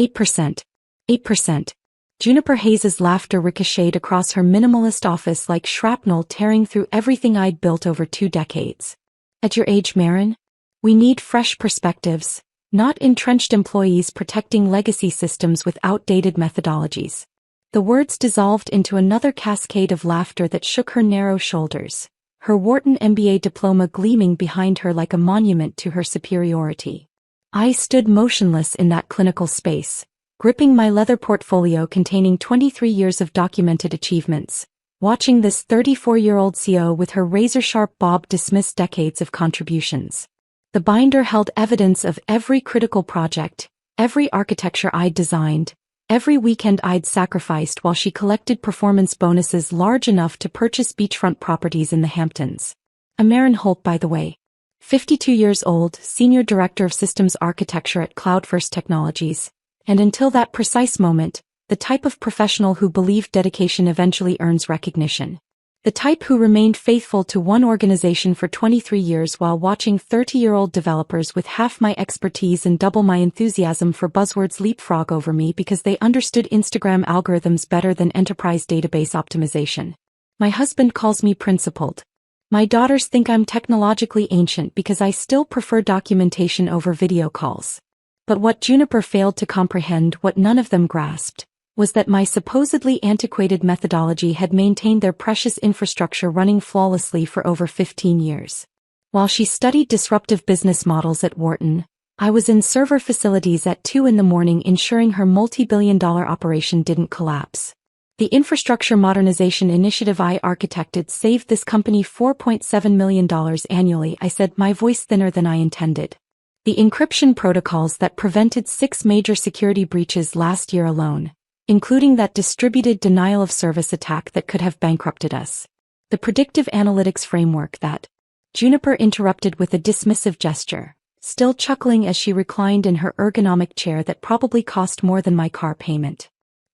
8%. 8%. Juniper Hayes's laughter ricocheted across her minimalist office like shrapnel tearing through everything I'd built over 2 decades. At your age, Marin? We need fresh perspectives, not entrenched employees protecting legacy systems with outdated methodologies. The words dissolved into another cascade of laughter that shook her narrow shoulders, her Wharton MBA diploma gleaming behind her like a monument to her superiority. I stood motionless in that clinical space, gripping my leather portfolio containing 23 years of documented achievements, watching this 34-year-old CO with her razor-sharp bob dismiss decades of contributions. The binder held evidence of every critical project, every architecture I'd designed, every weekend I'd sacrificed while she collected performance bonuses large enough to purchase beachfront properties in the Hamptons. Marin Holt, by the way. 52 years old, Senior Director of Systems Architecture at CloudFirst Technologies, and until that precise moment, the type of professional who believed dedication eventually earns recognition. The type who remained faithful to one organization for 23 years while watching 30-year-old developers with half my expertise and double my enthusiasm for buzzwords leapfrog over me because they understood Instagram algorithms better than enterprise database optimization. My husband calls me principled. My daughters think I'm technologically ancient because I still prefer documentation over video calls. But what Juniper failed to comprehend, what none of them grasped, was that my supposedly antiquated methodology had maintained their precious infrastructure running flawlessly for over 15 years. While she studied disruptive business models at Wharton, I was in server facilities at 2 a.m. ensuring her multi-billion-dollar operation didn't collapse. The infrastructure modernization initiative I architected saved this company $4.7 million annually, I said, my voice thinner than I intended. The encryption protocols that prevented 6 major security breaches last year alone, including that distributed denial of service attack that could have bankrupted us. The predictive analytics framework that Juniper interrupted with a dismissive gesture, still chuckling as she reclined in her ergonomic chair that probably cost more than my car payment.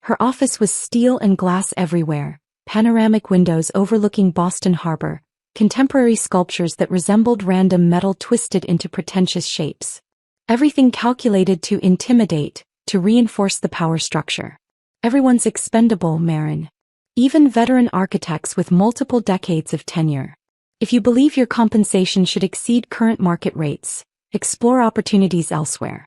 Her office was steel and glass everywhere, panoramic windows overlooking Boston Harbor, contemporary sculptures that resembled random metal twisted into pretentious shapes. Everything calculated to intimidate, to reinforce the power structure. Everyone's expendable, Marin. Even veteran architects with multiple decades of tenure. If you believe your compensation should exceed current market rates, explore opportunities elsewhere.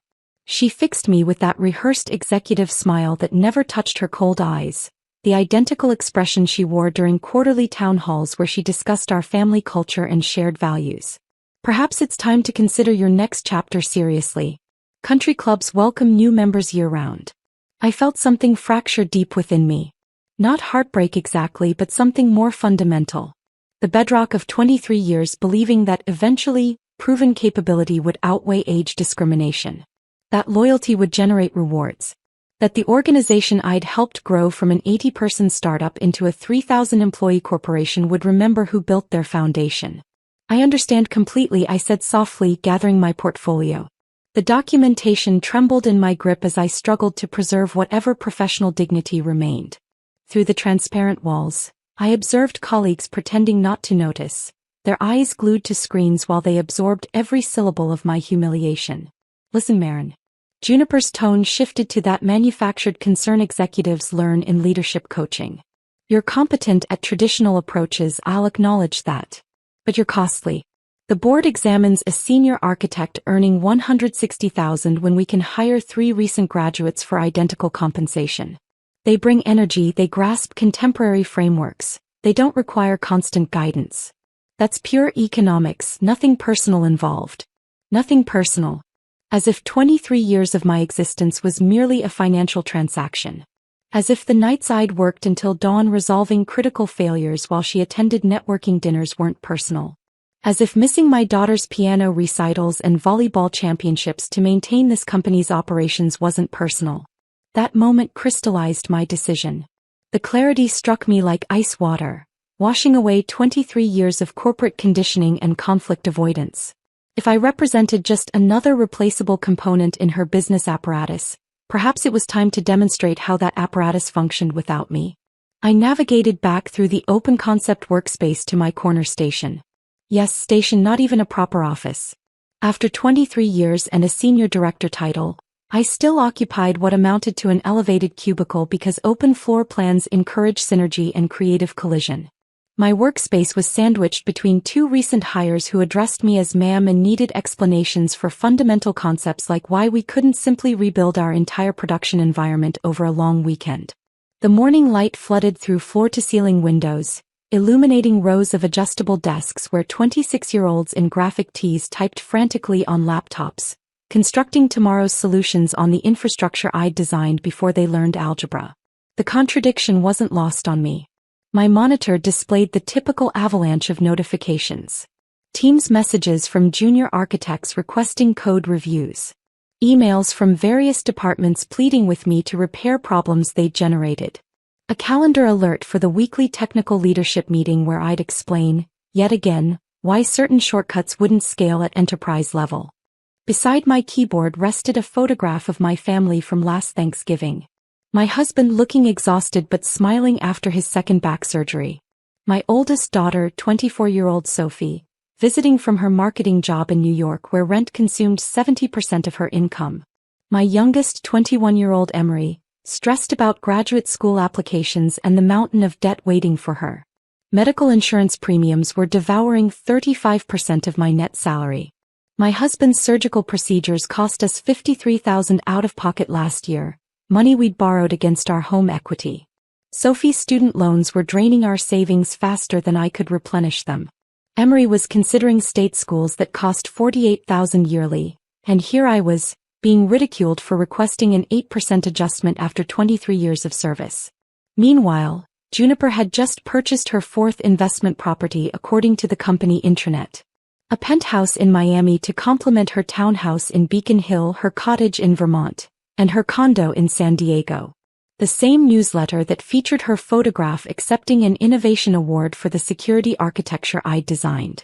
She fixed me with that rehearsed executive smile that never touched her cold eyes, the identical expression she wore during quarterly town halls where she discussed our family culture and shared values. Perhaps it's time to consider your next chapter seriously. Country clubs welcome new members year-round. I felt something fracture deep within me. Not heartbreak exactly, but something more fundamental. The bedrock of 23 years believing that eventually, proven capability would outweigh age discrimination. That loyalty would generate rewards. That the organization I'd helped grow from an 80-person startup into a 3,000-employee corporation would remember who built their foundation. I understand completely, I said softly, gathering my portfolio. The documentation trembled in my grip as I struggled to preserve whatever professional dignity remained. Through the transparent walls, I observed colleagues pretending not to notice, their eyes glued to screens while they absorbed every syllable of my humiliation. Listen, Marin. Juniper's tone shifted to that manufactured concern executives learn in leadership coaching. You're competent at traditional approaches, I'll acknowledge that. But you're costly. The board examines a senior architect earning $160,000 when we can hire 3 recent graduates for identical compensation. They bring energy, they grasp contemporary frameworks, they don't require constant guidance. That's pure economics, nothing personal involved. Nothing personal. As if 23 years of my existence was merely a financial transaction. As if the nights I'd worked until dawn resolving critical failures while she attended networking dinners weren't personal. As if missing my daughter's piano recitals and volleyball championships to maintain this company's operations wasn't personal. That moment crystallized my decision. The clarity struck me like ice water, washing away 23 years of corporate conditioning and conflict avoidance. If I represented just another replaceable component in her business apparatus, perhaps it was time to demonstrate how that apparatus functioned without me. I navigated back through the open concept workspace to my corner station. Yes, station, not even a proper office. After 23 years and a senior director title, I still occupied what amounted to an elevated cubicle because open floor plans encourage synergy and creative collision. My workspace was sandwiched between two recent hires who addressed me as ma'am and needed explanations for fundamental concepts like why we couldn't simply rebuild our entire production environment over a long weekend. The morning light flooded through floor-to-ceiling windows, illuminating rows of adjustable desks where 26-year-olds in graphic tees typed frantically on laptops, constructing tomorrow's solutions on the infrastructure I'd designed before they learned algebra. The contradiction wasn't lost on me. My monitor displayed the typical avalanche of notifications. Teams messages from junior architects requesting code reviews. Emails from various departments pleading with me to repair problems they'd generated. A calendar alert for the weekly technical leadership meeting where I'd explain, yet again, why certain shortcuts wouldn't scale at enterprise level. Beside my keyboard rested a photograph of my family from last Thanksgiving. My husband looking exhausted but smiling after his second back surgery. My oldest daughter, 24-year-old Sophie, visiting from her marketing job in New York where rent consumed 70% of her income. My youngest, 21-year-old Emery, stressed about graduate school applications and the mountain of debt waiting for her. Medical insurance premiums were devouring 35% of my net salary. My husband's surgical procedures cost us $53,000 out of pocket last year, money we'd borrowed against our home equity. Sophie's student loans were draining our savings faster than I could replenish them. Emery was considering state schools that cost $48,000 yearly, and here I was, being ridiculed for requesting an 8% adjustment after 23 years of service. Meanwhile, Juniper had just purchased her fourth investment property according to the company intranet. A penthouse in Miami to complement her townhouse in Beacon Hill, her cottage in Vermont, and her condo in San Diego. The same newsletter that featured her photograph accepting an innovation award for the security architecture I'd designed.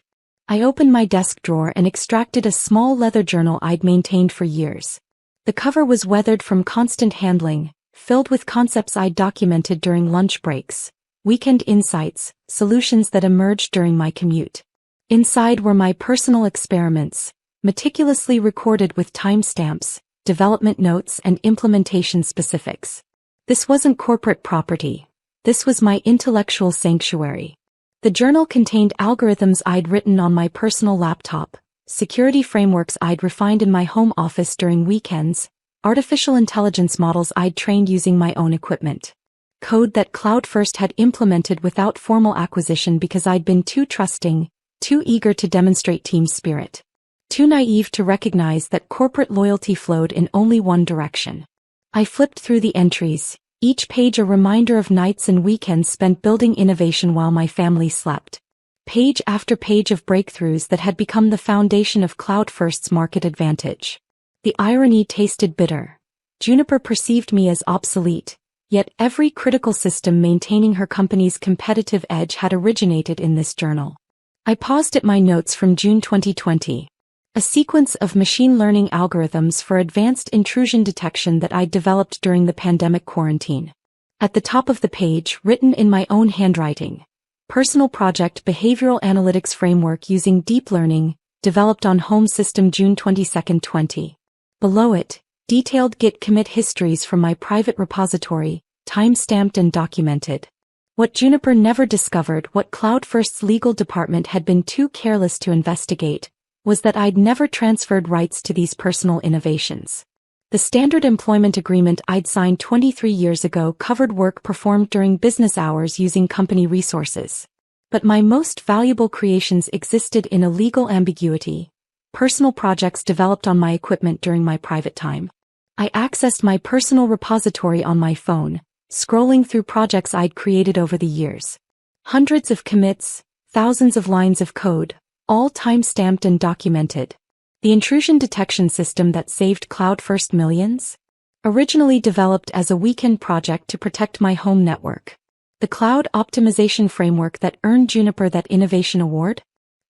I opened my desk drawer and extracted a small leather journal I'd maintained for years. The cover was weathered from constant handling, filled with concepts I'd documented during lunch breaks, weekend insights, solutions that emerged during my commute. Inside were my personal experiments, meticulously recorded with timestamps, development notes and implementation specifics. This wasn't corporate property. This was my intellectual sanctuary. The journal contained algorithms I'd written on my personal laptop, security frameworks I'd refined in my home office during weekends, artificial intelligence models I'd trained using my own equipment. Code that CloudFirst had implemented without formal acquisition because I'd been too trusting, too eager to demonstrate team spirit. Too naive to recognize that corporate loyalty flowed in only one direction. I flipped through the entries, each page a reminder of nights and weekends spent building innovation while my family slept. Page after page of breakthroughs that had become the foundation of CloudFirst's market advantage. The irony tasted bitter. Juniper perceived me as obsolete, yet every critical system maintaining her company's competitive edge had originated in this journal. I paused at my notes from June 2020. A sequence of machine learning algorithms for advanced intrusion detection that I'd developed during the pandemic quarantine. At the top of the page, written in my own handwriting, Personal Project Behavioral Analytics Framework using Deep Learning, developed on Home System June 22, 20. Below it, detailed Git commit histories from my private repository, time-stamped and documented. What Juniper never discovered, what CloudFirst's legal department had been too careless to investigate, was that I'd never transferred rights to these personal innovations. The standard employment agreement I'd signed 23 years ago covered work performed during business hours using company resources. But my most valuable creations existed in a legal ambiguity, personal projects developed on my equipment during my private time. I accessed my personal repository on my phone, scrolling through projects I'd created over the years. Hundreds of commits, thousands of lines of code, all time-stamped and documented. The intrusion detection system that saved CloudFirst millions? Originally developed as a weekend project to protect my home network. The cloud optimization framework that earned Juniper that innovation award?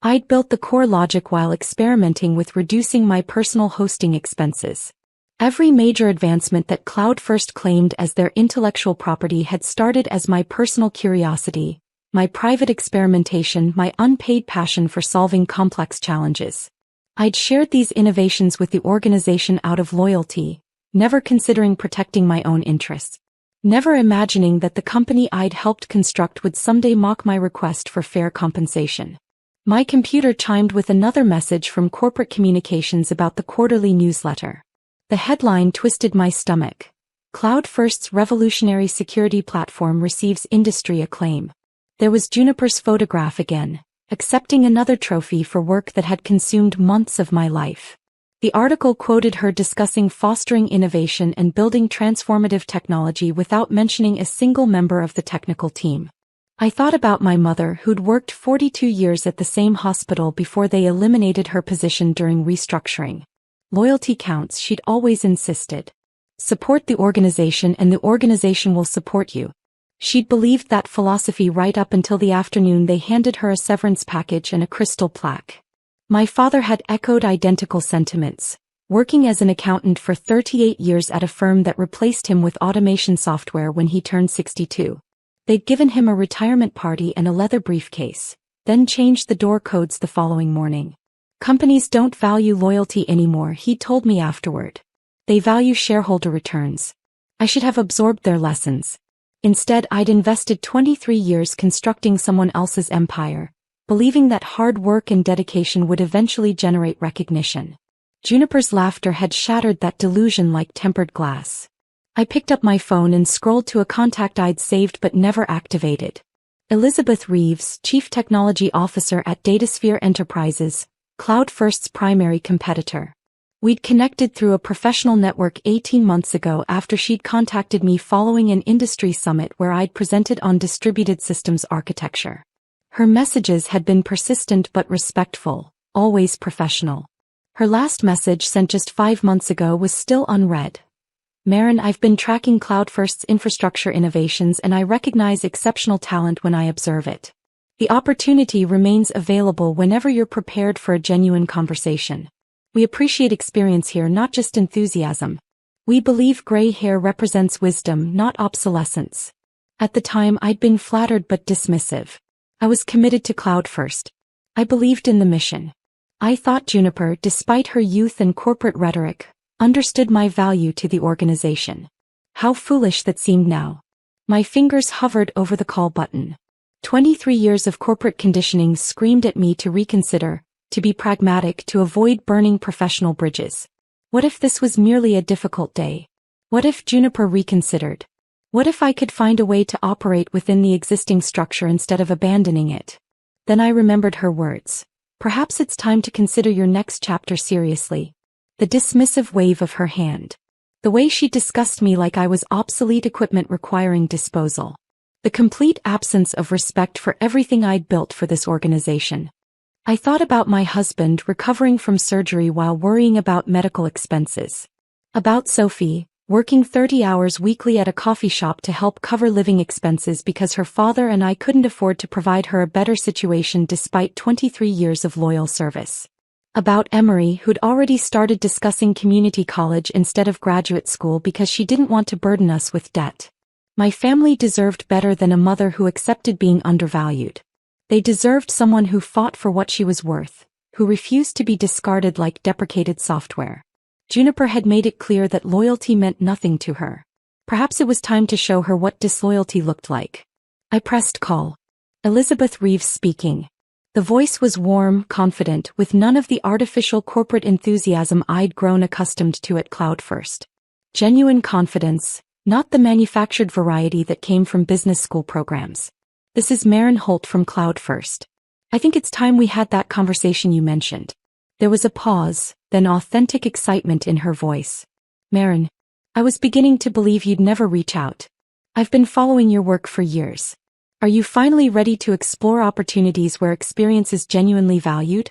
I'd built the core logic while experimenting with reducing my personal hosting expenses. Every major advancement that CloudFirst claimed as their intellectual property had started as my personal curiosity, my private experimentation, my unpaid passion for solving complex challenges. I'd shared these innovations with the organization out of loyalty, never considering protecting my own interests, never imagining that the company I'd helped construct would someday mock my request for fair compensation. My computer chimed with another message from corporate communications about the quarterly newsletter. The headline twisted my stomach. CloudFirst's revolutionary security platform receives industry acclaim. There was Juniper's photograph again, accepting another trophy for work that had consumed months of my life. The article quoted her discussing fostering innovation and building transformative technology without mentioning a single member of the technical team. I thought about my mother, who'd worked 42 years at the same hospital before they eliminated her position during restructuring. Loyalty counts, she'd always insisted. Support the organization and the organization will support you. She'd believed that philosophy right up until the afternoon they handed her a severance package and a crystal plaque. My father had echoed identical sentiments, working as an accountant for 38 years at a firm that replaced him with automation software when he turned 62. They'd given him a retirement party and a leather briefcase, then changed the door codes the following morning. Companies don't value loyalty anymore, he told me afterward. They value shareholder returns. I should have absorbed their lessons. Instead, I'd invested 23 years constructing someone else's empire, believing that hard work and dedication would eventually generate recognition. Juniper's laughter had shattered that delusion like tempered glass. I picked up my phone and scrolled to a contact I'd saved but never activated. Elizabeth Reeves, Chief Technology Officer at Datasphere Enterprises, CloudFirst's primary competitor. We'd connected through a professional network 18 months ago after she'd contacted me following an industry summit where I'd presented on distributed systems architecture. Her messages had been persistent but respectful, always professional. Her last message sent just 5 months ago was still unread. Maren, I've been tracking CloudFirst's infrastructure innovations and I recognize exceptional talent when I observe it. The opportunity remains available whenever you're prepared for a genuine conversation. We appreciate experience here, not just enthusiasm. We believe gray hair represents wisdom, not obsolescence. At the time, I'd been flattered but dismissive. I was committed to CloudFirst. I believed in the mission. I thought Juniper, despite her youth and corporate rhetoric, understood my value to the organization. How foolish that seemed now. My fingers hovered over the call button. 23 years of corporate conditioning screamed at me to reconsider, to be pragmatic, to avoid burning professional bridges. What if this was merely a difficult day? What if Juniper reconsidered? What if I could find a way to operate within the existing structure instead of abandoning it? Then I remembered her words. Perhaps it's time to consider your next chapter seriously. The dismissive wave of her hand. The way she discussed me like I was obsolete equipment requiring disposal. The complete absence of respect for everything I'd built for this organization. I thought about my husband recovering from surgery while worrying about medical expenses. About Sophie, working 30 hours weekly at a coffee shop to help cover living expenses because her father and I couldn't afford to provide her a better situation despite 23 years of loyal service. About Emery, who'd already started discussing community college instead of graduate school because she didn't want to burden us with debt. My family deserved better than a mother who accepted being undervalued. They deserved someone who fought for what she was worth, who refused to be discarded like deprecated software. Juniper had made it clear that loyalty meant nothing to her. Perhaps it was time to show her what disloyalty looked like. I pressed call. Elizabeth Reeves speaking. The voice was warm, confident, with none of the artificial corporate enthusiasm I'd grown accustomed to at CloudFirst. Genuine confidence, not the manufactured variety that came from business school programs. This is Maren Holt from CloudFirst. I think it's time we had that conversation you mentioned. There was a pause, then authentic excitement in her voice. Maren, I was beginning to believe you'd never reach out. I've been following your work for years. Are you finally ready to explore opportunities where experience is genuinely valued?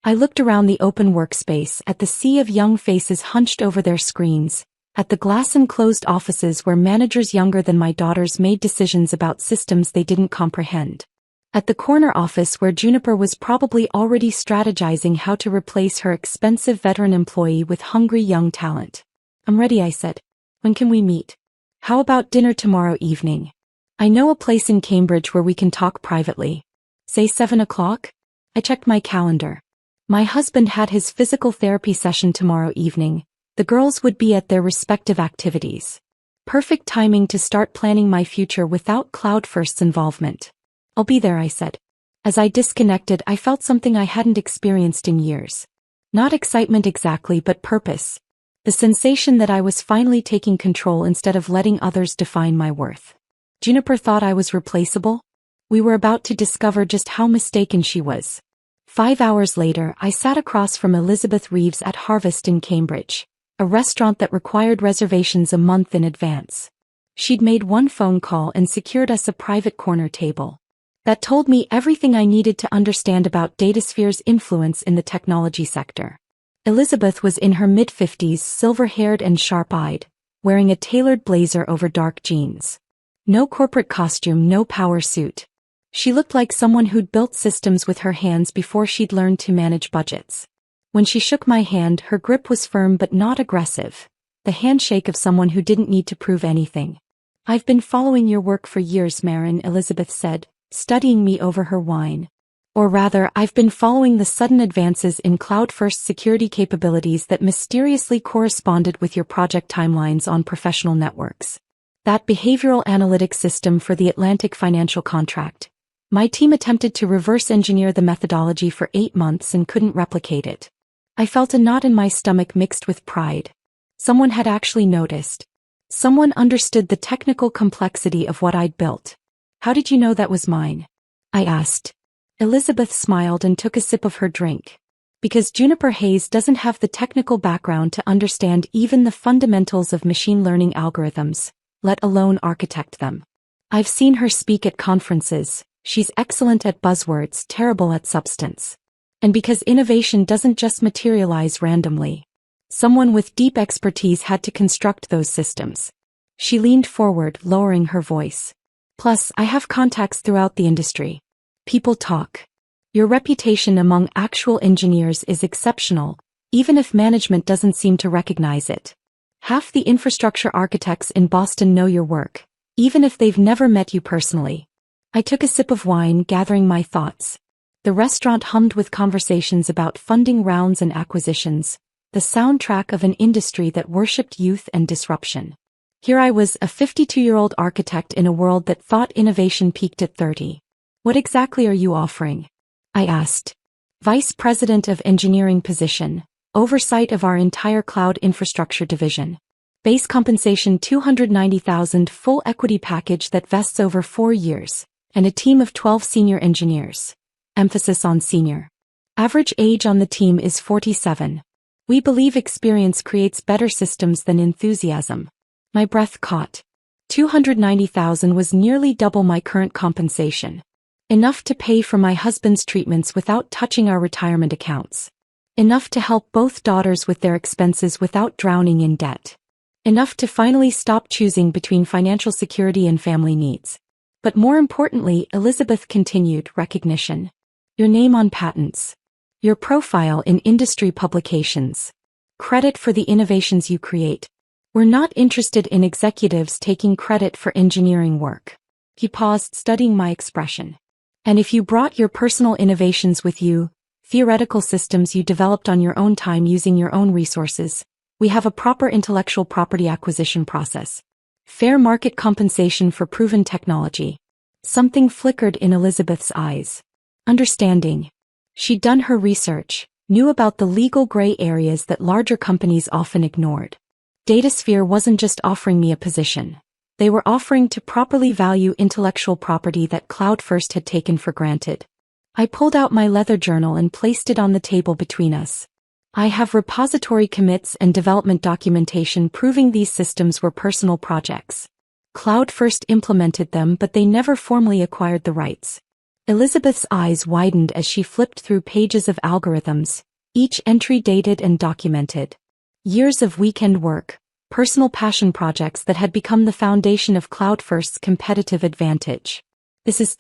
I looked around the open workspace at the sea of young faces hunched over their screens, at the glass-enclosed offices where managers younger than my daughters made decisions about systems they didn't comprehend. At the corner office where Juniper was probably already strategizing how to replace her expensive veteran employee with hungry young talent. I'm ready, I said. When can we meet? How about dinner tomorrow evening? I know a place in Cambridge where we can talk privately. Say 7 o'clock? I checked my calendar. My husband had his physical therapy session tomorrow evening, The girls would be at their respective activities. Perfect timing to start planning my future without CloudFirst's involvement. I'll be there, I said. As I disconnected, I felt something I hadn't experienced in years. Not excitement exactly, but purpose. The sensation that I was finally taking control instead of letting others define my worth. Juniper thought I was replaceable? We were about to discover just how mistaken she was. 5 hours later, I sat across from Elizabeth Reeves at Harvest in Cambridge, a restaurant that required reservations a month in advance. She'd made one phone call and secured us a private corner table. That told me everything I needed to understand about DataSphere's influence in the technology sector. Elizabeth was in her mid-50s, silver-haired and sharp-eyed, wearing a tailored blazer over dark jeans. No corporate costume, no power suit. She looked like someone who'd built systems with her hands before she'd learned to manage budgets. When she shook my hand, her grip was firm but not aggressive, the handshake of someone who didn't need to prove anything. "I've been following your work for years, Marin," Elizabeth said, studying me over her wine. "Or rather, I've been following the sudden advances in CloudFirst security capabilities that mysteriously corresponded with your project timelines on professional networks. That behavioral analytics system for the Atlantic financial contract. My team attempted to reverse engineer the methodology for 8 months and couldn't replicate it." I felt a knot in my stomach mixed with pride. Someone had actually noticed. Someone understood the technical complexity of what I'd built. "How did you know that was mine?" I asked. Elizabeth smiled and took a sip of her drink. "Because Juniper Hayes doesn't have the technical background to understand even the fundamentals of machine learning algorithms, let alone architect them. I've seen her speak at conferences. She's excellent at buzzwords, terrible at substance. And because innovation doesn't just materialize randomly. Someone with deep expertise had to construct those systems." She leaned forward, lowering her voice. "Plus, I have contacts throughout the industry. People talk. Your reputation among actual engineers is exceptional, even if management doesn't seem to recognize it. Half the infrastructure architects in Boston know your work, even if they've never met you personally." I took a sip of wine, gathering my thoughts. The restaurant hummed with conversations about funding rounds and acquisitions, the soundtrack of an industry that worshipped youth and disruption. Here I was, a 52-year-old architect in a world that thought innovation peaked at 30. "What exactly are you offering?" I asked. "Vice President of Engineering position, oversight of our entire cloud infrastructure division. Base compensation $290,000, full equity package that vests over 4 years, and a team of 12 senior engineers. Emphasis on senior. Average age on the team is 47. We believe experience creates better systems than enthusiasm." My breath caught. 290,000 was nearly double my current compensation. Enough to pay for my husband's treatments without touching our retirement accounts. Enough to help both daughters with their expenses without drowning in debt. Enough to finally stop choosing between financial security and family needs. But more importantly, Elizabeth continued, recognition. Your name on patents. Your profile in industry publications. Credit for the innovations you create. We're not interested in executives taking credit for engineering work." He paused, studying my expression. "And if you brought your personal innovations with you, theoretical systems you developed on your own time using your own resources, we have a proper intellectual property acquisition process. Fair market compensation for proven technology." Something flickered in Elizabeth's eyes. Understanding. She'd done her research, knew about the legal gray areas that larger companies often ignored. DataSphere wasn't just offering me a position. They were offering to properly value intellectual property that CloudFirst had taken for granted. I pulled out my leather journal and placed it on the table between us. "I have repository commits and development documentation proving these systems were personal projects. CloudFirst implemented them, but they never formally acquired the rights." Elizabeth's eyes widened as she flipped through pages of algorithms, each entry dated and documented. Years of weekend work, personal passion projects that had become the foundation of CloudFirst's competitive advantage. "This is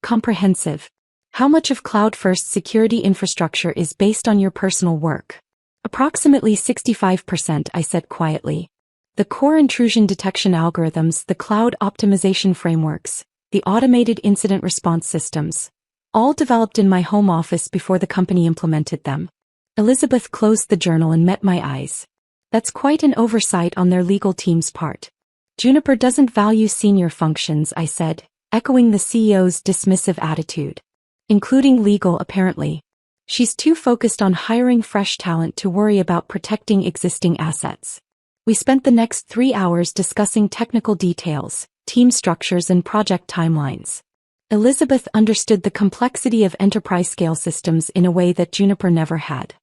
comprehensive. How much of CloudFirst's security infrastructure is based on your personal work?" "Approximately 65%, I said quietly. "The core intrusion detection algorithms, the cloud optimization frameworks, the automated incident response systems, all developed in my home office before the company implemented them." Elizabeth closed the journal and met my eyes. That's quite an oversight on their legal team's part. Juniper doesn't value senior functions, I said, echoing the CEO's dismissive attitude. Including legal, apparently. She's too focused on hiring fresh talent to worry about protecting existing assets. We spent the next 3 hours discussing technical details, team structures and project timelines. Elizabeth understood the complexity of enterprise-scale systems in a way that Juniper never had.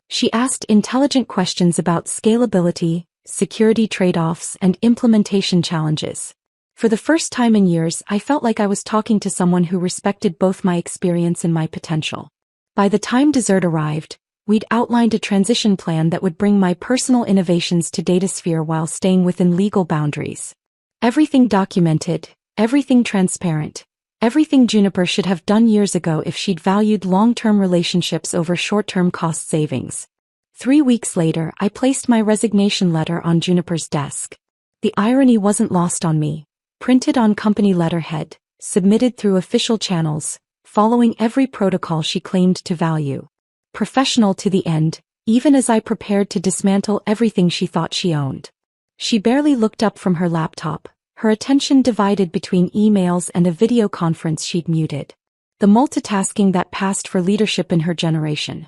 She asked intelligent questions about scalability, security trade-offs, and implementation challenges. For the first time in years, I felt like I was talking to someone who respected both my experience and my potential. By the time dessert arrived, we'd outlined a transition plan that would bring my personal innovations to DataSphere while staying within legal boundaries. Everything documented, everything transparent, everything Juniper should have done years ago if she'd valued long-term relationships over short-term cost savings. 3 weeks later, I placed my resignation letter on Juniper's desk. The irony wasn't lost on me. Printed on company letterhead, submitted through official channels, following every protocol she claimed to value. Professional to the end, even as I prepared to dismantle everything she thought she owned. She barely looked up from her laptop, her attention divided between emails and a video conference she'd muted. The multitasking that passed for leadership in her generation.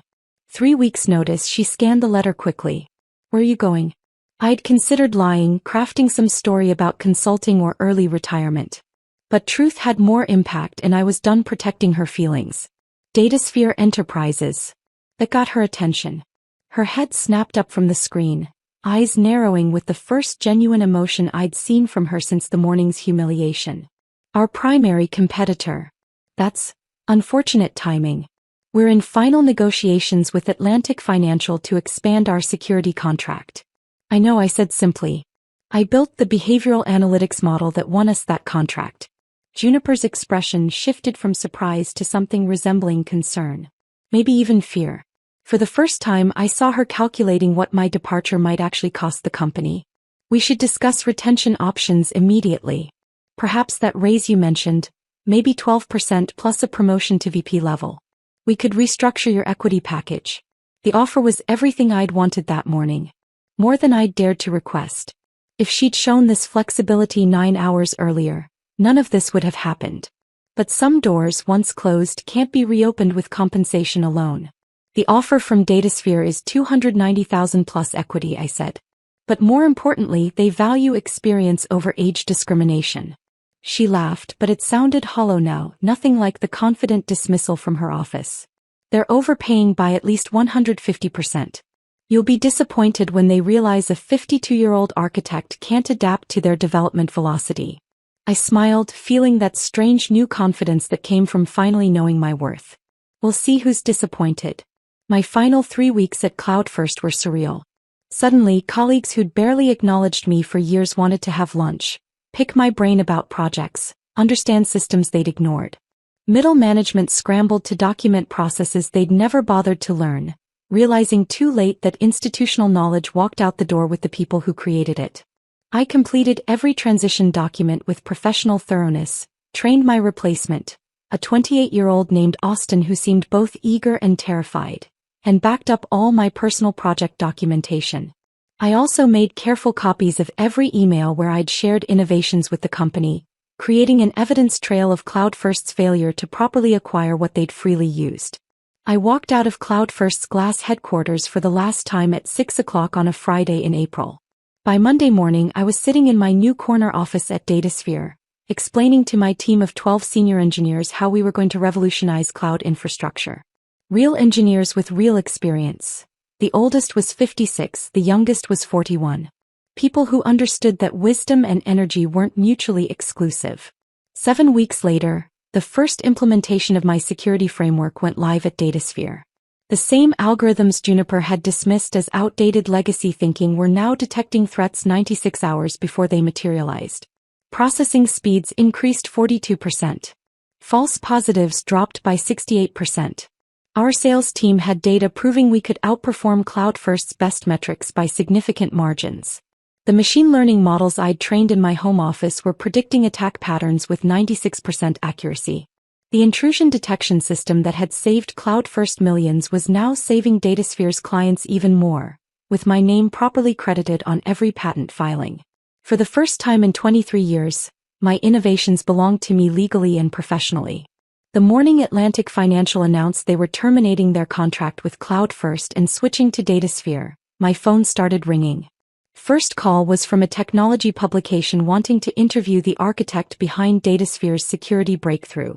3 weeks' notice, she scanned the letter quickly. Where are you going? I'd considered lying, crafting some story about consulting or early retirement. But truth had more impact and I was done protecting her feelings. DataSphere Enterprises. That got her attention. Her head snapped up from the screen, eyes narrowing with the first genuine emotion I'd seen from her since the morning's humiliation. Our primary competitor. That's unfortunate timing. We're in final negotiations with Atlantic Financial to expand our security contract. I know, I said simply. I built the behavioral analytics model that won us that contract. Juniper's expression shifted from surprise to something resembling concern. Maybe even fear. For the first time, I saw her calculating what my departure might actually cost the company. We should discuss retention options immediately. Perhaps that raise you mentioned, maybe 12% plus a promotion to VP level. We could restructure your equity package. The offer was everything I'd wanted that morning. More than I'd dared to request. If she'd shown this flexibility 9 hours earlier, none of this would have happened. But some doors once closed can't be reopened with compensation alone. The offer from DataSphere is $290,000 plus equity, I said. But more importantly, they value experience over age discrimination. She laughed, but it sounded hollow now, nothing like the confident dismissal from her office. They're overpaying by at least 150%. You'll be disappointed when they realize a 52-year-old architect can't adapt to their development velocity. I smiled, feeling that strange new confidence that came from finally knowing my worth. We'll see who's disappointed. My final 3 weeks at CloudFirst were surreal. Suddenly, colleagues who'd barely acknowledged me for years wanted to have lunch, pick my brain about projects, understand systems they'd ignored. Middle management scrambled to document processes they'd never bothered to learn, realizing too late that institutional knowledge walked out the door with the people who created it. I completed every transition document with professional thoroughness, trained my replacement, a 28-year-old named Austin who seemed both eager and terrified, and backed up all my personal project documentation. I also made careful copies of every email where I'd shared innovations with the company, creating an evidence trail of CloudFirst's failure to properly acquire what they'd freely used. I walked out of CloudFirst's glass headquarters for the last time at 6 o'clock on a Friday in April. By Monday morning, I was sitting in my new corner office at DataSphere, explaining to my team of 12 senior engineers how we were going to revolutionize cloud infrastructure. Real engineers with real experience. The oldest was 56, the youngest was 41. People who understood that wisdom and energy weren't mutually exclusive. 7 weeks later, the first implementation of my security framework went live at DataSphere. The same algorithms Juniper had dismissed as outdated legacy thinking were now detecting threats 96 hours before they materialized. Processing speeds increased 42%. False positives dropped by 68%. Our sales team had data proving we could outperform CloudFirst's best metrics by significant margins. The machine learning models I'd trained in my home office were predicting attack patterns with 96% accuracy. The intrusion detection system that had saved CloudFirst millions was now saving DataSphere's clients even more, with my name properly credited on every patent filing. For the first time in 23 years, my innovations belonged to me legally and professionally. The morning Atlantic Financial announced they were terminating their contract with CloudFirst and switching to DataSphere, my phone started ringing. First call was from a technology publication wanting to interview the architect behind DataSphere's security breakthrough.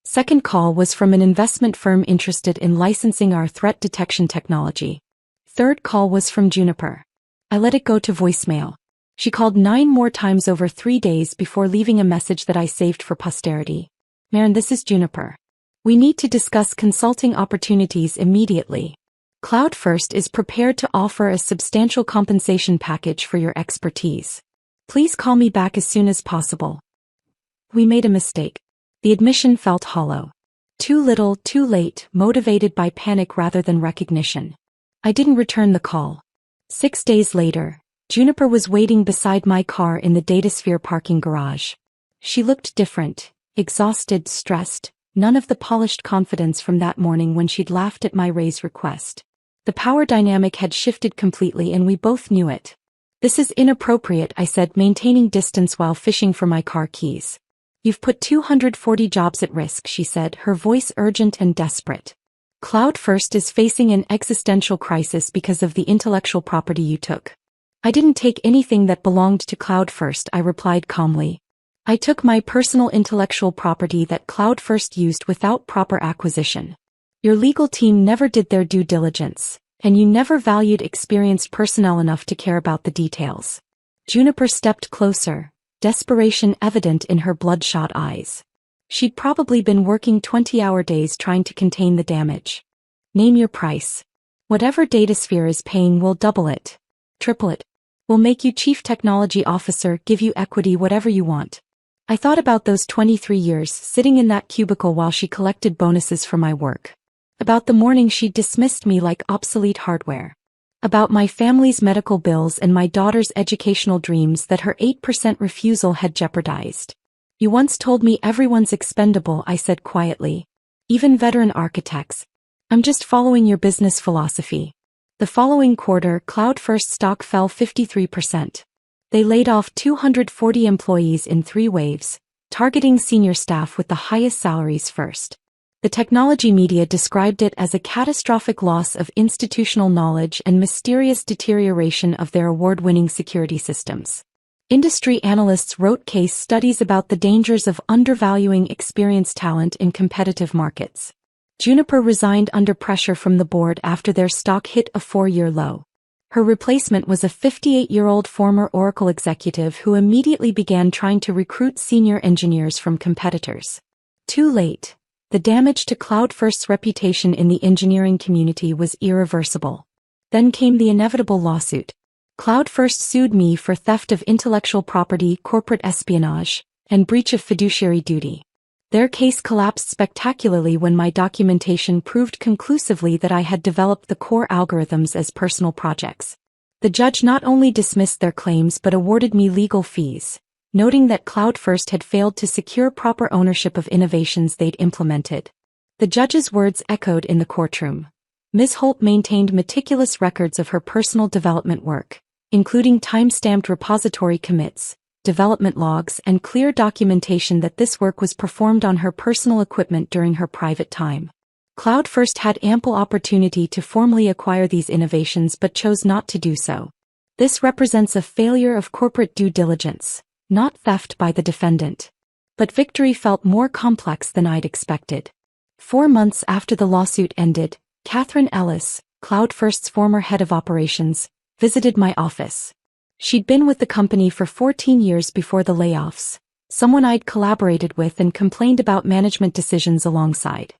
Second call was from an investment firm interested in licensing our threat detection technology. Third call was from Juniper. I let it go to voicemail. She called 9 more times over 3 days before leaving a message that I saved for posterity. Maren, this is Juniper. We need to discuss consulting opportunities immediately. CloudFirst is prepared to offer a substantial compensation package for your expertise. Please call me back as soon as possible. We made a mistake. The admission felt hollow. Too little, too late, motivated by panic rather than recognition. I didn't return the call. 6 days later, Juniper was waiting beside my car in the DataSphere parking garage. She looked different. Exhausted, stressed, none of the polished confidence from that morning when she'd laughed at my raise request. The power dynamic had shifted completely and we both knew it. This is inappropriate, I said, maintaining distance while fishing for my car keys. You've put 240 jobs at risk, she said, her voice urgent and desperate. CloudFirst is facing an existential crisis because of the intellectual property you took. I didn't take anything that belonged to CloudFirst, I replied calmly. I took my personal intellectual property that CloudFirst used without proper acquisition. Your legal team never did their due diligence, and you never valued experienced personnel enough to care about the details. Juniper stepped closer, desperation evident in her bloodshot eyes. She'd probably been working 20-hour days trying to contain the damage. Name your price. Whatever DataSphere is paying, we'll double it. Triple it. We'll make you Chief Technology Officer, give you equity, whatever you want. I thought about those 23 years sitting in that cubicle while she collected bonuses for my work. About the morning she dismissed me like obsolete hardware. About my family's medical bills and my daughter's educational dreams that her 8% refusal had jeopardized. You once told me everyone's expendable, I said quietly. Even veteran architects. I'm just following your business philosophy. The following quarter, CloudFirst stock fell 53%. They laid off 240 employees in 3 waves, targeting senior staff with the highest salaries first. The technology media described it as a catastrophic loss of institutional knowledge and mysterious deterioration of their award-winning security systems. Industry analysts wrote case studies about the dangers of undervaluing experienced talent in competitive markets. Juniper resigned under pressure from the board after their stock hit a 4-year low. Her replacement was a 58-year-old former Oracle executive who immediately began trying to recruit senior engineers from competitors. Too late. The damage to CloudFirst's reputation in the engineering community was irreversible. Then came the inevitable lawsuit. CloudFirst sued me for theft of intellectual property, corporate espionage, and breach of fiduciary duty. Their case collapsed spectacularly when my documentation proved conclusively that I had developed the core algorithms as personal projects. The judge not only dismissed their claims but awarded me legal fees, noting that CloudFirst had failed to secure proper ownership of innovations they'd implemented. The judge's words echoed in the courtroom. Ms. Holt maintained meticulous records of her personal development work, including time-stamped repository commits, development logs, and clear documentation that this work was performed on her personal equipment during her private time. CloudFirst had ample opportunity to formally acquire these innovations but chose not to do so. This represents a failure of corporate due diligence, not theft by the defendant. But victory felt more complex than I'd expected. 4 months after the lawsuit ended, Catherine Ellis, CloudFirst's former head of operations, visited my office. She'd been with the company for 14 years before the layoffs, someone I'd collaborated with and complained about management decisions alongside.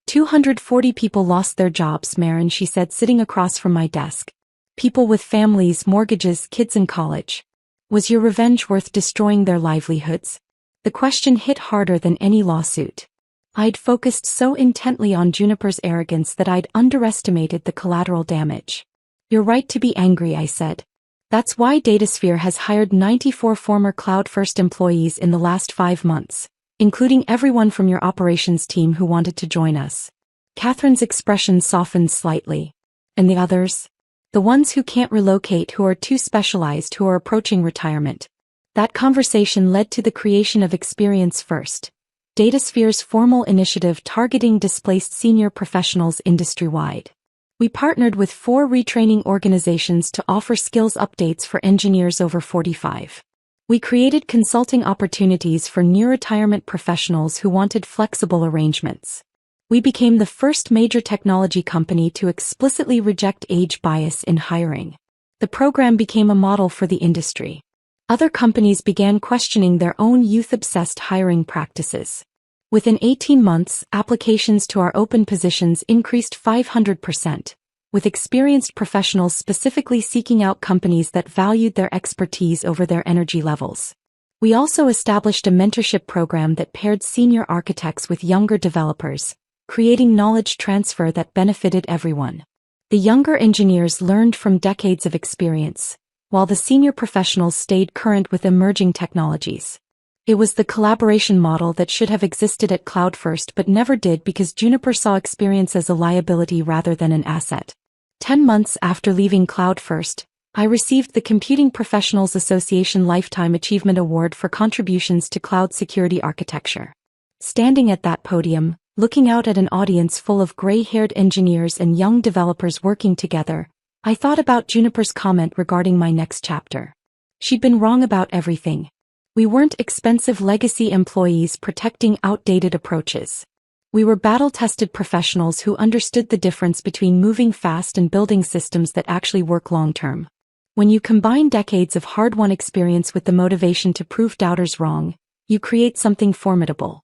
240 people lost their jobs, Maren, she said, sitting across from my desk. People with families, mortgages, kids in college. Was your revenge worth destroying their livelihoods? The question hit harder than any lawsuit. I'd focused so intently on Juniper's arrogance that I'd underestimated the collateral damage. You're right to be angry, I said. That's why DataSphere has hired 94 former CloudFirst employees in the last 5 months, including everyone from your operations team who wanted to join us. Catherine's expression softened slightly. And the others? The ones who can't relocate, who are too specialized, who are approaching retirement. That conversation led to the creation of Experience First, DataSphere's formal initiative targeting displaced senior professionals industry-wide. We partnered with 4 retraining organizations to offer skills updates for engineers over 45. We created consulting opportunities for near-retirement professionals who wanted flexible arrangements. We became the first major technology company to explicitly reject age bias in hiring. The program became a model for the industry. Other companies began questioning their own youth-obsessed hiring practices. Within 18 months, applications to our open positions increased 500%, with experienced professionals specifically seeking out companies that valued their expertise over their energy levels. We also established a mentorship program that paired senior architects with younger developers, creating knowledge transfer that benefited everyone. The younger engineers learned from decades of experience, while the senior professionals stayed current with emerging technologies. It was the collaboration model that should have existed at CloudFirst but never did because Juniper saw experience as a liability rather than an asset. 10 months after leaving CloudFirst, I received the Computing Professionals Association Lifetime Achievement Award for contributions to cloud security architecture. Standing at that podium, looking out at an audience full of gray-haired engineers and young developers working together, I thought about Juniper's comment regarding my next chapter. She'd been wrong about everything. We weren't expensive legacy employees protecting outdated approaches. We were battle-tested professionals who understood the difference between moving fast and building systems that actually work long-term. When you combine decades of hard-won experience with the motivation to prove doubters wrong, you create something formidable.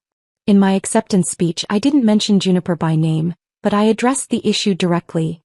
In my acceptance speech, I didn't mention Juniper by name, but I addressed the issue directly.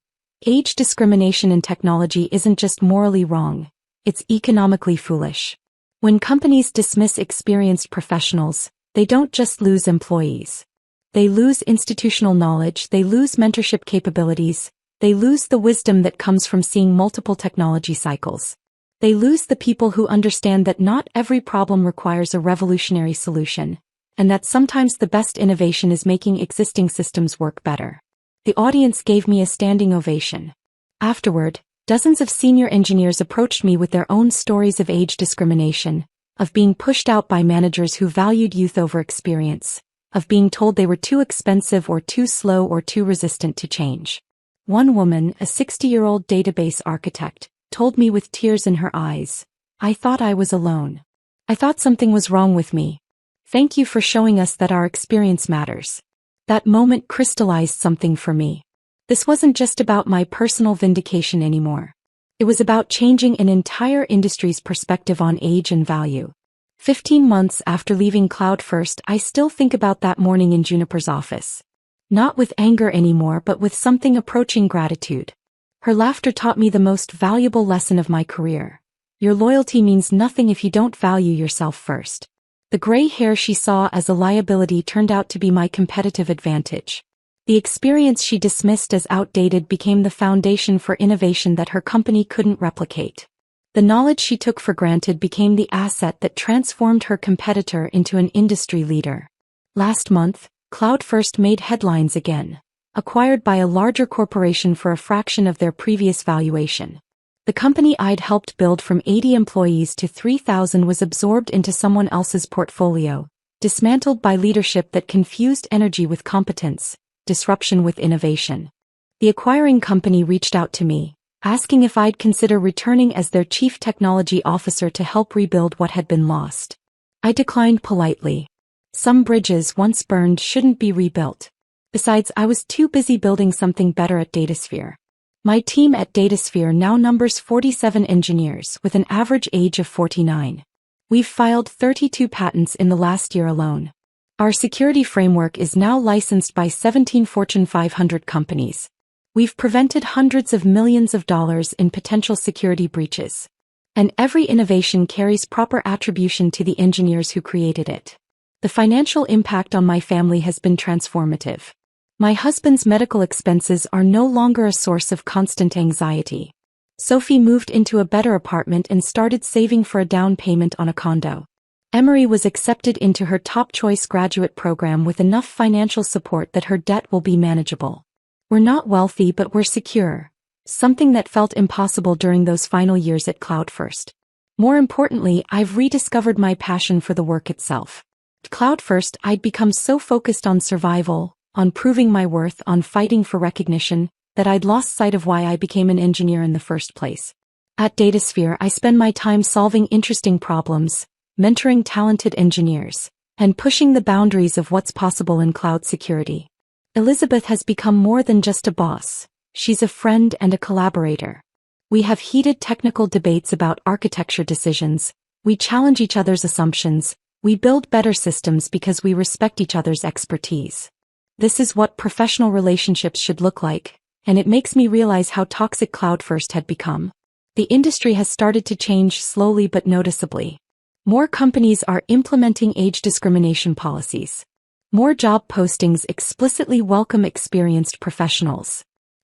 Age discrimination in technology isn't just morally wrong, it's economically foolish. When companies dismiss experienced professionals, they don't just lose employees. They lose institutional knowledge, they lose mentorship capabilities, they lose the wisdom that comes from seeing multiple technology cycles. They lose the people who understand that not every problem requires a revolutionary solution, and that sometimes the best innovation is making existing systems work better. The audience gave me a standing ovation. Afterward, dozens of senior engineers approached me with their own stories of age discrimination, of being pushed out by managers who valued youth over experience, of being told they were too expensive or too slow or too resistant to change. One woman, a 60-year-old database architect, told me with tears in her eyes, "I thought I was alone. I thought something was wrong with me. Thank you for showing us that our experience matters." That moment crystallized something for me. This wasn't just about my personal vindication anymore. It was about changing an entire industry's perspective on age and value. 15 months after leaving CloudFirst, I still think about that morning in Juniper's office. Not with anger anymore, but with something approaching gratitude. Her laughter taught me the most valuable lesson of my career. Your loyalty means nothing if you don't value yourself first. The gray hair she saw as a liability turned out to be my competitive advantage. The experience she dismissed as outdated became the foundation for innovation that her company couldn't replicate. The knowledge she took for granted became the asset that transformed her competitor into an industry leader. Last month, CloudFirst made headlines again, acquired by a larger corporation for a fraction of their previous valuation. The company I'd helped build from 80 employees to 3,000 was absorbed into someone else's portfolio, dismantled by leadership that confused energy with competence, disruption with innovation. The acquiring company reached out to me, asking if I'd consider returning as their chief technology officer to help rebuild what had been lost. I declined politely. Some bridges once burned shouldn't be rebuilt. Besides, I was too busy building something better at DataSphere. My team at DataSphere now numbers 47 engineers with an average age of 49. We've filed 32 patents in the last year alone. Our security framework is now licensed by 17 Fortune 500 companies. We've prevented hundreds of millions of dollars in potential security breaches. And every innovation carries proper attribution to the engineers who created it. The financial impact on my family has been transformative. My husband's medical expenses are no longer a source of constant anxiety. Sophie moved into a better apartment and started saving for a down payment on a condo. Emery was accepted into her top-choice graduate program with enough financial support that her debt will be manageable. We're not wealthy, but we're secure. something that felt impossible during those final years at CloudFirst. More importantly, I've rediscovered my passion for the work itself. At CloudFirst, I'd become so focused on survival, on proving my worth, on fighting for recognition, that I'd lost sight of why I became an engineer in the first place. At DataSphere, I spend my time solving interesting problems, mentoring talented engineers, and pushing the boundaries of what's possible in cloud security. Elizabeth has become more than just a boss. She's a friend and a collaborator. We have heated technical debates about architecture decisions, we challenge each other's assumptions, we build better systems because we respect each other's expertise. This is what professional relationships should look like, and it makes me realize how toxic CloudFirst had become. The industry has started to change slowly but noticeably. More companies are implementing age discrimination policies. More job postings explicitly welcome experienced professionals.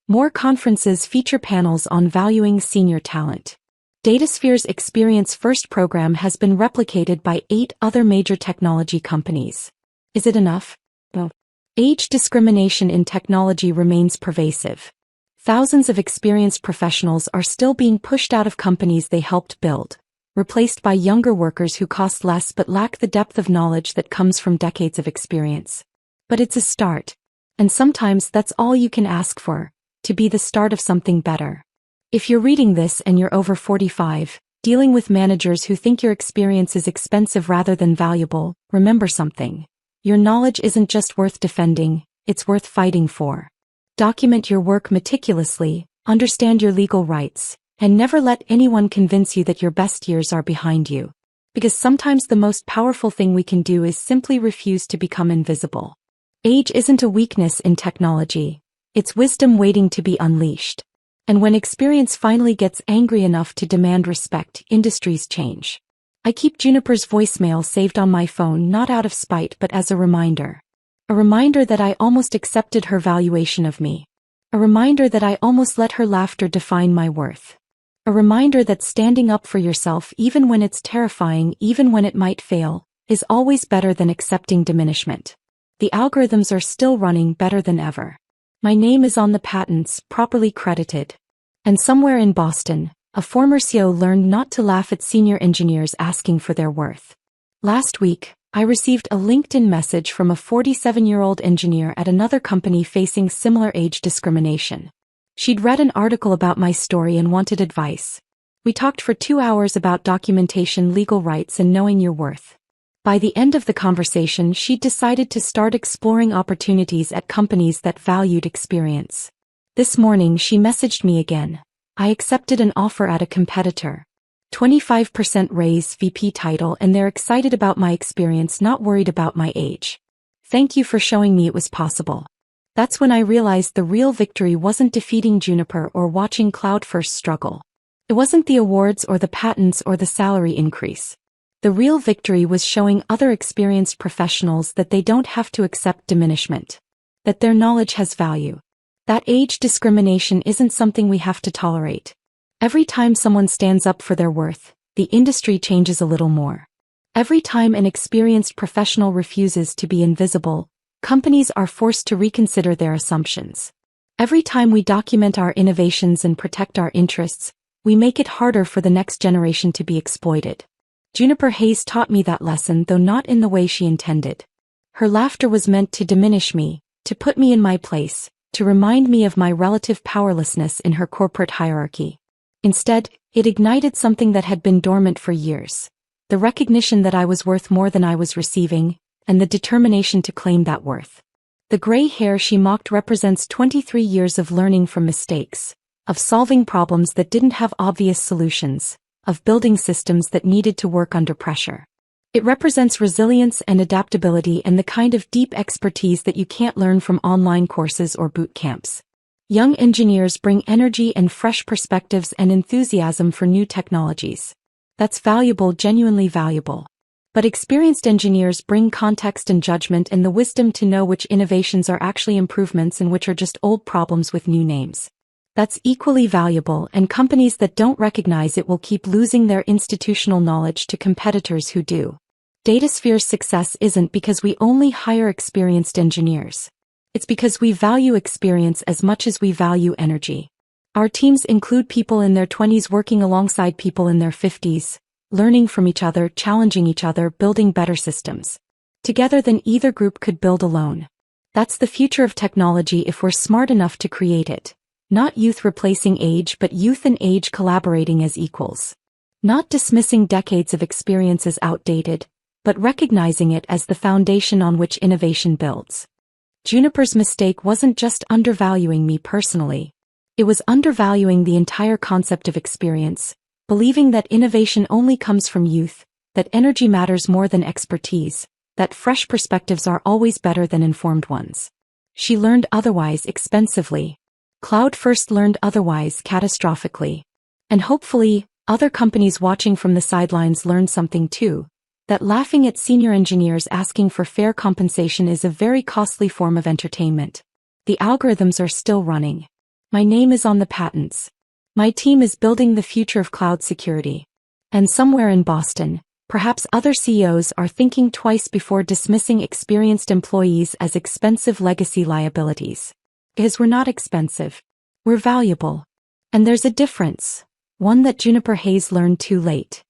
More conferences feature panels on valuing senior talent. DataSphere's Experience First program has been replicated by 8 other major technology companies. Is it enough? No. Age discrimination in technology remains pervasive. Thousands of experienced professionals are still being pushed out of companies they helped build, replaced by younger workers who cost less but lack the depth of knowledge that comes from decades of experience. But it's a start. And sometimes that's all you can ask for, to be the start of something better. If you're reading this and you're over 45, dealing with managers who think your experience is expensive rather than valuable, remember something. Your knowledge isn't just worth defending, it's worth fighting for. Document your work meticulously, understand your legal rights, and never let anyone convince you that your best years are behind you. Because sometimes the most powerful thing we can do is simply refuse to become invisible. Age isn't a weakness in technology, it's wisdom waiting to be unleashed. And when experience finally gets angry enough to demand respect, industries change. I keep Juniper's voicemail saved on my phone not out of spite but as a reminder. A reminder that I almost accepted her valuation of me. A reminder that I almost let her laughter define my worth. A reminder that standing up for yourself even when it's terrifying, even when it might fail, is always better than accepting diminishment. The algorithms are still running better than ever. My name is on the patents, properly credited. And somewhere in Boston, a former CEO learned not to laugh at senior engineers asking for their worth. Last week, I received a LinkedIn message from a 47-year-old engineer at another company facing similar age discrimination. She'd read an article about my story and wanted advice. We talked for 2 hours about documentation, legal rights, and knowing your worth. By the end of the conversation, she'd decided to start exploring opportunities at companies that valued experience. This morning, she messaged me again. I accepted an offer at a competitor. 25% raise, VP title, and they're excited about my experience, not worried about my age. Thank you for showing me it was possible. That's when I realized the real victory wasn't defeating Juniper or watching CloudFirst struggle. It wasn't the awards or the patents or the salary increase. The real victory was showing other experienced professionals that they don't have to accept diminishment. That their knowledge has value. That age discrimination isn't something we have to tolerate. Every time someone stands up for their worth, the industry changes a little more. Every time an experienced professional refuses to be invisible, companies are forced to reconsider their assumptions. Every time we document our innovations and protect our interests, we make it harder for the next generation to be exploited. Juniper Hayes taught me that lesson, though not in the way she intended. Her laughter was meant to diminish me, to put me in my place, to remind me of my relative powerlessness in her corporate hierarchy. Instead, it ignited something that had been dormant for years. The recognition that I was worth more than I was receiving, and the determination to claim that worth. The gray hair she mocked represents 23 years of learning from mistakes, of solving problems that didn't have obvious solutions, of building systems that needed to work under pressure. It represents resilience and adaptability and the kind of deep expertise that you can't learn from online courses or boot camps. Young engineers bring energy and fresh perspectives and enthusiasm for new technologies. That's valuable, genuinely valuable. But experienced engineers bring context and judgment and the wisdom to know which innovations are actually improvements and which are just old problems with new names. That's equally valuable, and companies that don't recognize it will keep losing their institutional knowledge to competitors who do. DataSphere's success isn't because we only hire experienced engineers. It's because we value experience as much as we value energy. Our teams include people in their 20s working alongside people in their 50s, learning from each other, challenging each other, building better systems together than either group could build alone. That's the future of technology if we're smart enough to create it. Not youth replacing age, but youth and age collaborating as equals. Not dismissing decades of experience as outdated, but recognizing it as the foundation on which innovation builds. Juniper's mistake wasn't just undervaluing me personally. It was undervaluing the entire concept of experience, believing that innovation only comes from youth, that energy matters more than expertise, that fresh perspectives are always better than informed ones. She learned otherwise expensively. Cloud First learned otherwise catastrophically. And hopefully, other companies watching from the sidelines learned something too, that laughing at senior engineers asking for fair compensation is a very costly form of entertainment. The algorithms are still running. My name is on the patents. My team is building the future of cloud security. And somewhere in Boston, perhaps other CEOs are thinking twice before dismissing experienced employees as expensive legacy liabilities. Because we're not expensive. We're valuable. And there's a difference. One that Juniper Hayes learned too late.